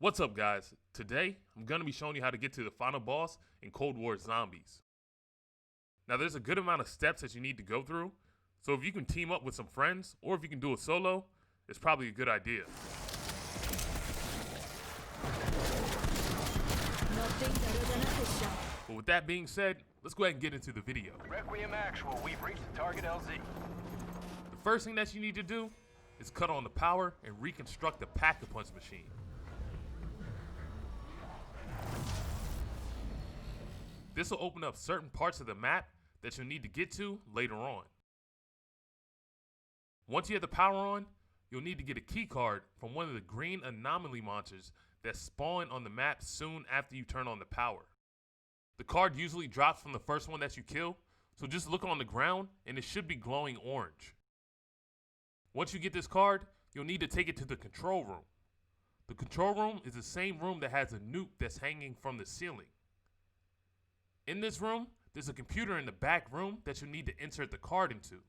What's up, guys? Today, I'm going to be showing you how to get to the final boss in Cold War Zombies. Now, there's a good amount of steps that you need to go through, so if you can team up with some friends, or if you can do it solo, it's probably a good idea. But with that being said, let's go ahead and get into the video. Requiem Actual, we've reached the target LZ. The first thing that you need to do is cut on the power and reconstruct the pack-a-punch machine. This will open up certain parts of the map that you'll need to get to later on. Once you have the power on, you'll need to get a key card from one of the green anomaly monsters that spawn on the map soon after you turn on the power. The card usually drops from the first one that you kill, so just look on the ground and it should be glowing orange. Once you get this card, you'll need to take it to the control room. The control room is the same room that has a nuke that's hanging from the ceiling. In this room, there's a computer in the back room that you'll need to insert the card into.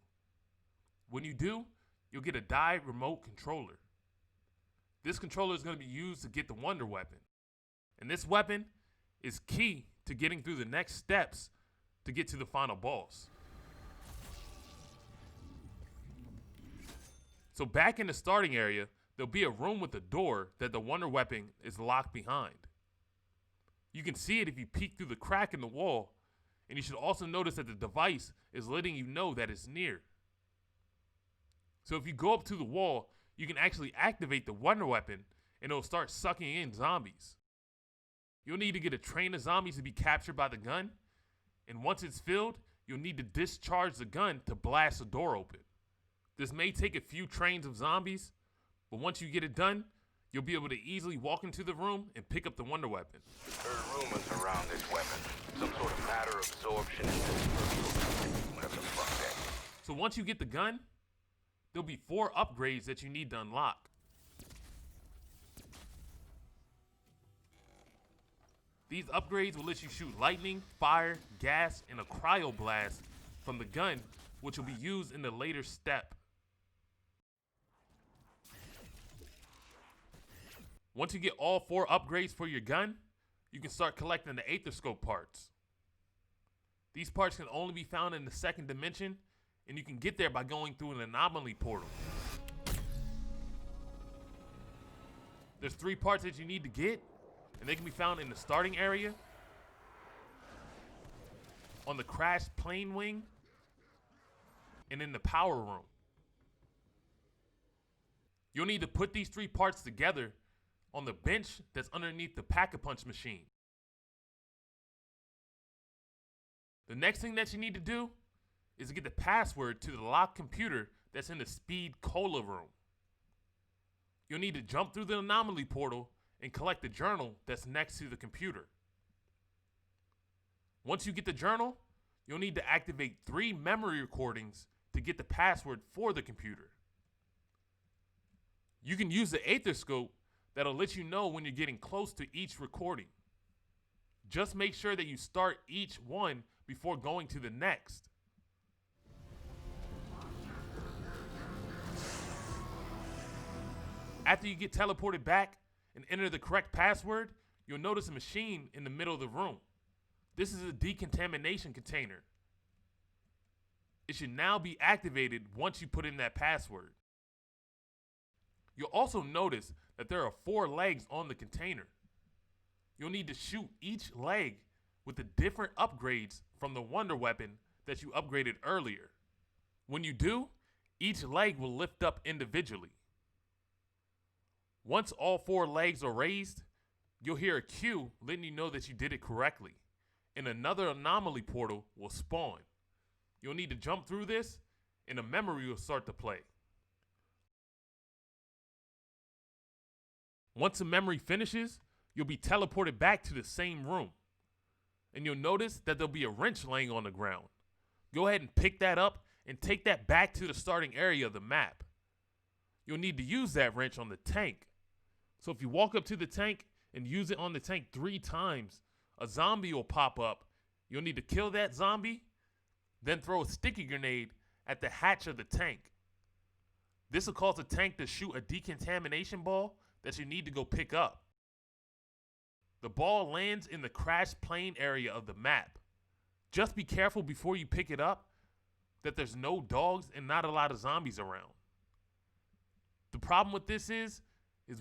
When you do, you'll get a die remote controller. This controller is going to be used to get the wonder weapon. And this weapon is key to getting through the next steps to get to the final boss. So back in the starting area, there'll be a room with a door that the wonder weapon is locked behind. You can see it if you peek through the crack in the wall, and you should also notice that the device is letting you know that it's near. So if you go up to the wall, you can actually activate the wonder weapon and it'll start sucking in zombies. You'll need to get a train of zombies to be captured by the gun, and once it's filled, you'll need to discharge the gun to blast the door open. This may take a few trains of zombies, but once you get it done, you'll be able to easily walk into the room and pick up the wonder weapon. Heard rumors around this weapon. Some sort of matter absorption. Whatever the fuck that is. So once you get the gun, there'll be 4 upgrades that you need to unlock. These upgrades will let you shoot lightning, fire, gas, and a cryo blast from the gun, which will be used in the later step. Once you get all 4 upgrades for your gun, you can start collecting the aetherscope parts. These parts can only be found in the 2nd dimension, and you can get there by going through an anomaly portal. There's 3 parts that you need to get, and they can be found in the starting area, on the crashed plane wing, and in the power room. You'll need to put these 3 parts together on the bench that's underneath the pack-a-punch machine. The next thing that you need to do is to get the password to the locked computer that's in the speed cola room. You'll need to jump through the anomaly portal and collect the journal that's next to the computer. Once you get the journal, you'll need to activate 3 memory recordings to get the password for the computer. You can use the aetherscope that'll let you know when you're getting close to each recording. Just make sure that you start each one before going to the next. After you get teleported back and enter the correct password, you'll notice a machine in the middle of the room. This is a decontamination container. It should now be activated once you put in that password. You'll also notice that there are 4 legs on the container. You'll need to shoot each leg with the different upgrades from the wonder weapon that you upgraded earlier. When you do, each leg will lift up individually. Once all 4 legs are raised, you'll hear a cue letting you know that you did it correctly, and another anomaly portal will spawn. You'll need to jump through this, and a memory will start to play. Once the memory finishes, you'll be teleported back to the same room. And you'll notice that there'll be a wrench laying on the ground. Go ahead and pick that up and take that back to the starting area of the map. You'll need to use that wrench on the tank. So if you walk up to the tank and use it on the tank 3 times, a zombie will pop up. You'll need to kill that zombie, then throw a sticky grenade at the hatch of the tank. This will cause the tank to shoot a decontamination ball that you need to go pick up. The ball lands in the crash plane area of the map. Just be careful before you pick it up that there's no dogs and not a lot of zombies around. The problem with this is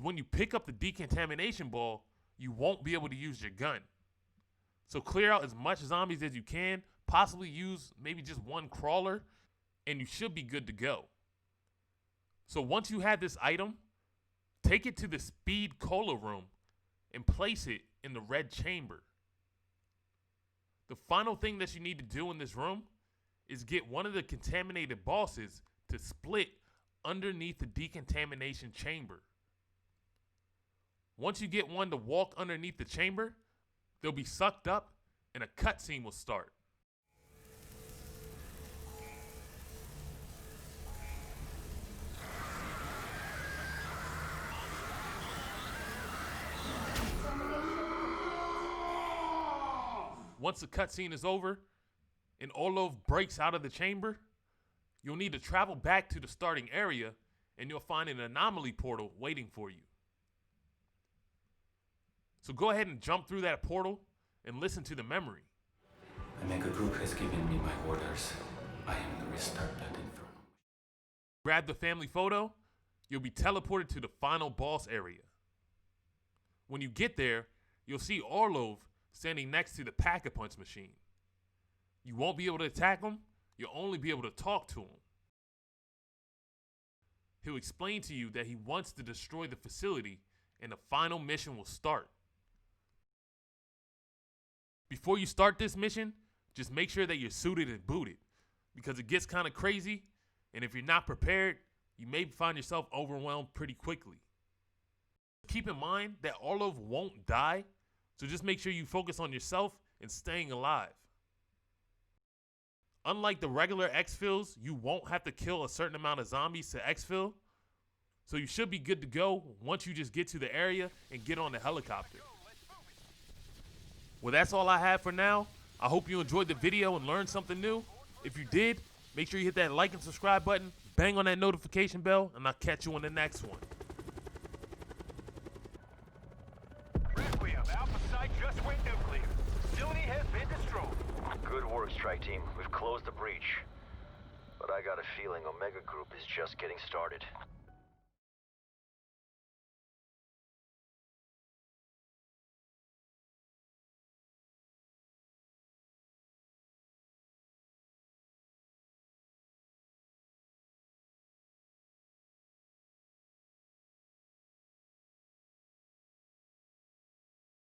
when you pick up the decontamination ball, you won't be able to use your gun. So clear out as much zombies as you can, possibly use maybe just one crawler, and you should be good to go. So once you have this item, take it to the speed cola room and place it in the red chamber. The final thing that you need to do in this room is get one of the contaminated bosses to split underneath the decontamination chamber. Once you get one to walk underneath the chamber, they'll be sucked up and a cutscene will start. Once the cutscene is over and Orlov breaks out of the chamber, you'll need to travel back to the starting area and you'll find an anomaly portal waiting for you. So go ahead and jump through that portal and listen to the memory. Omega Group has given me my orders. I am to restart that inferno. Grab the family photo, you'll be teleported to the final boss area. When you get there, you'll see Orlov standing next to the Pack-a-Punch machine. You won't be able to attack him, you'll only be able to talk to him. He'll explain to you that he wants to destroy the facility and the final mission will start. Before you start this mission, just make sure that you're suited and booted because it gets kind of crazy, and if you're not prepared, you may find yourself overwhelmed pretty quickly. Keep in mind that Orlov won't die, so just make sure you focus on yourself and staying alive. Unlike the regular exfils, you won't have to kill a certain amount of zombies to exfil, so you should be good to go once you just get to the area and get on the helicopter. Well, that's all I have for now. I hope you enjoyed the video and learned something new. If you did, make sure you hit that like and subscribe button, bang on that notification bell, and I'll catch you on the next one. Requiem, Alpha Site just went nuclear. Facility has been destroyed. Good work, Strike Team. We've closed the breach. But I got a feeling Omega Group is just getting started.